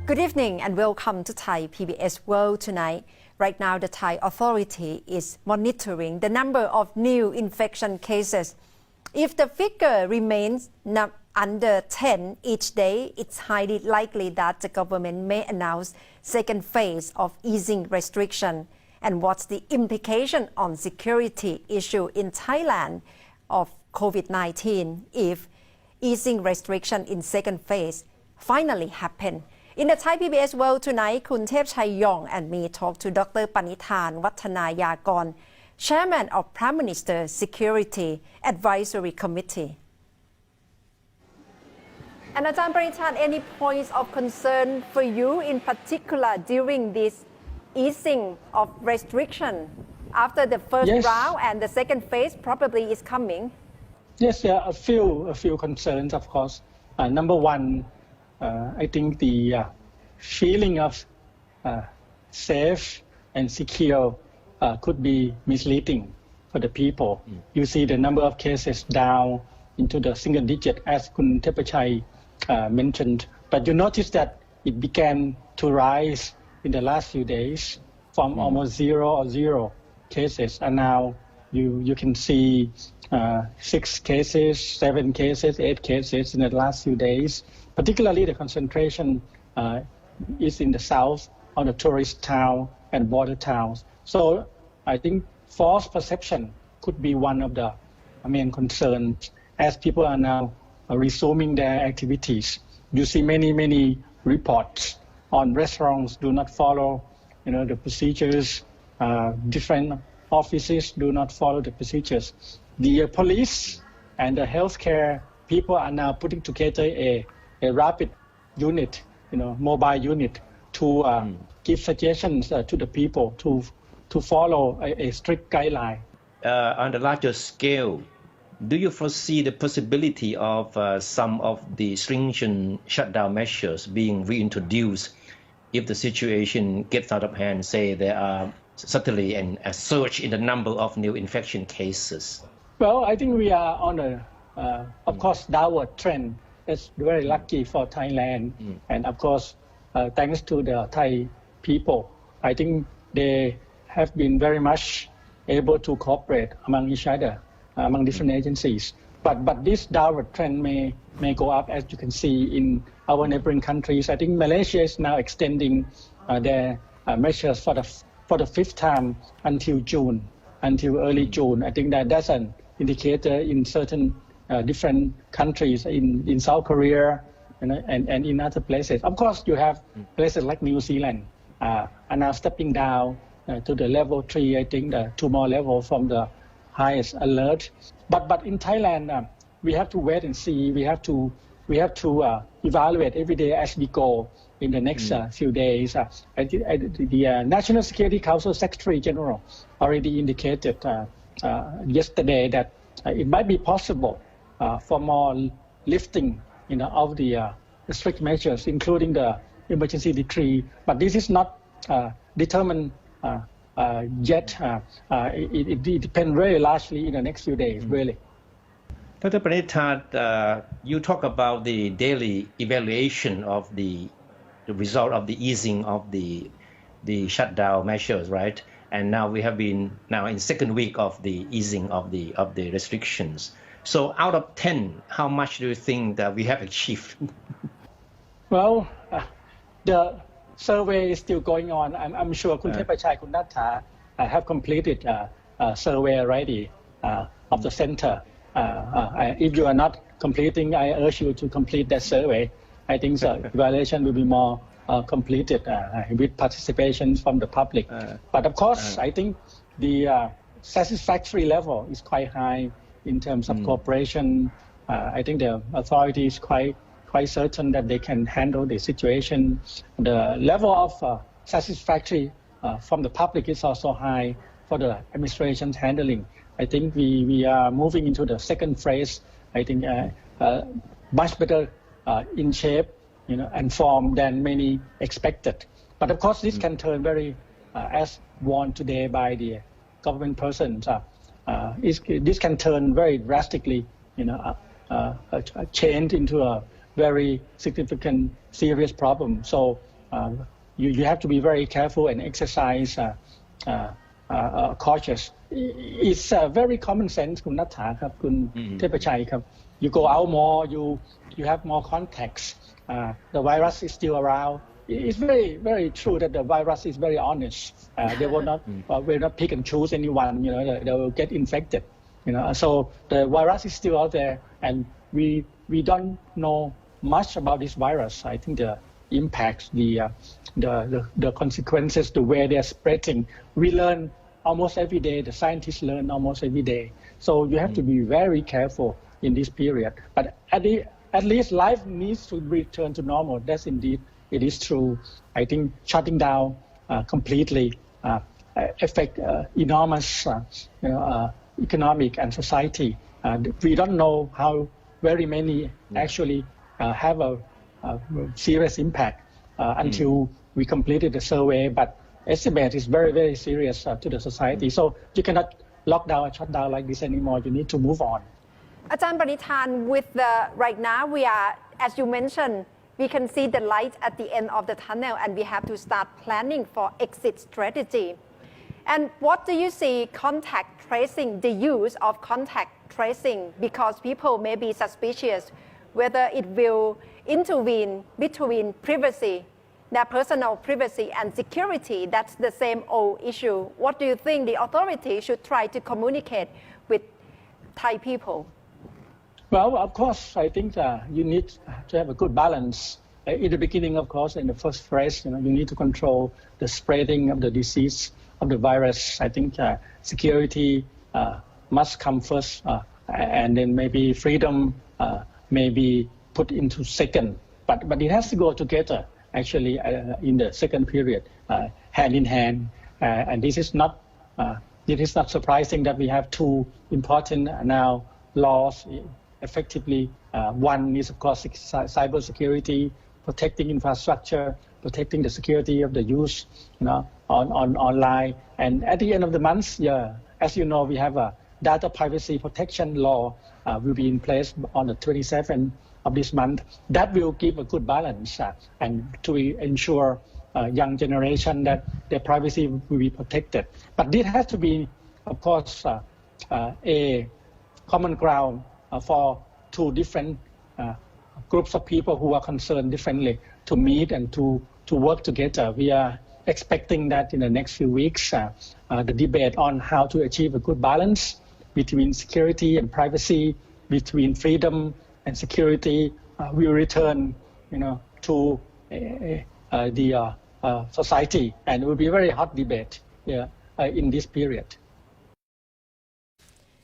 Good evening and welcome to Thai PBS World tonight. Right now, the Thai authority is monitoring the number of new infection cases. If the figure remains under 10 each day, it's highly likely that the government may announce second phase of easing restriction. And what's the implication on security issue in Thailand of COVID-19 if easing restriction in second phase finally happen? In the Thai PBS World tonight, Khun Thepchai and me talk to Dr. Panithan Wattanayakon, Chairman of Prime Minister's Security Advisory Committee. And Ajahn Panithan, any points of concern for you in particular during this easing of restriction after the first round and the second phase probably is coming? Yes, there are a few concerns, of course. Number one, I think the feeling of safe and secure could be misleading for the people. You see the number of cases down into the single digit, as Khun Thepchai mentioned. But you notice that it began to rise in the last few days from almost zero cases, and now you can see 6 cases, 7 cases, 8 cases in the last few days. Particularly the concentration is in the south, on the tourist town and border towns. So I think false perception could be one of the main concerns as people are now resuming their activities. You see many reports on restaurants do not follow the procedures, different offices do not follow the procedures. The police and the healthcare people are now putting together a rapid unit, mobile unit to give suggestions to the people to follow a strict guideline. On the larger scale, do you foresee the possibility of some of the stringent shutdown measures being reintroduced if the situation gets out of hand? Say there are suddenly a surge in the number of new infection cases. Well, I think we are on of course, downward trend. It's very lucky for Thailand. And of course, thanks to the Thai people, I think they have been very much able to cooperate among each other, among different agencies. But this downward trend may go up, as you can see in our neighboring countries. I think Malaysia is now extending their measures for the 5th time until early June. I think that's an indicator in certain different countries in South Korea and in other places. Of course, you have places like New Zealand are now stepping down to the level 3. I think the 2 more levels from the highest alert. But in Thailand, we have to wait and see. We have to evaluate every day as we go in the next few days. The National Security Council Secretary General already indicated yesterday that it might be possible for more lifting of the strict measures, including the emergency decree. But this is not determined yet. It depends very largely in the next few days, really. Dr. Panithan, you talk about the daily evaluation of the result of the easing of the shutdown measures, right? And now we have been in second week of the easing of the restrictions. So out of 10, how much do you think that we have achieved? Well, the survey is still going on. I'm sure Khun Thepchai, Khun Natha have completed a survey already of the center. If you are not completing, I urge you to complete that survey. I think the evaluation will be more completed with participation from the public. But of course, I think the satisfactory level is quite high in terms of cooperation. I think the authority is quite certain that they can handle the situation. The level of satisfactory from the public is also high for the administration's handling. I think we are moving into the second phase. I think much better in shape, and form than many expected. But of course, this can turn very, as warned today by the government persons, this can turn very drastically, change into a very significant, serious problem. So you have to be very careful and exercise cautious. It's very common sense คุณนัทธาครับคุณเทพชัยครับ You go out more, you have more contacts. The virus is still around. It's very true that the virus is very honest. They will not pick and choose anyone. They will get infected. So the virus is still out there, and we don't know much about this virus. I think the impacts, the consequences, the way they are spreading, we learn almost every day. The scientists learn almost every day. So you have to be very careful in this period. But at least life needs to return to normal. That's indeed, it is true. I think shutting down completely affect enormous economic and society. We don't know how very many actually have a serious impact until we completed the survey. But estimate is very serious to the society. So you cannot lock down and shut down like this anymore. You need to move on. อาจารย์ปณิธาน with the right now we are, as you mentioned, we can see the light at the end of the tunnel, and we have to start planning for exit strategy. And what do you see contact tracing, the use of contact tracing, because people may be suspicious whether it will intervene between privacy, their personal privacy and security? That's the same old issue. What do you think the authority should try to communicate with Thai people? Well, of course, I think you need to have a good balance. In the beginning, of course, in the first phase, you need to control the spreading of the disease, of the virus. I think security must come first, and then maybe freedom may be put into second. But it has to go together, actually, in the second period, hand in hand. And this is not surprising that we have two important now laws effectively. One is, of course, cyber security, protecting infrastructure, protecting the security of the use, on online. And at the end of the month, as you know, we have a data privacy protection law will be in place on the 27th of this month. That will give a good balance and to ensure young generation that their privacy will be protected. But this has to be, of course, a common ground for two different groups of people who are concerned differently to meet and to work together. We are expecting that in the next few weeks, the debate on how to achieve a good balance between security and privacy, between freedom and security, will return, to the society, and it will be a very hot debate in this period.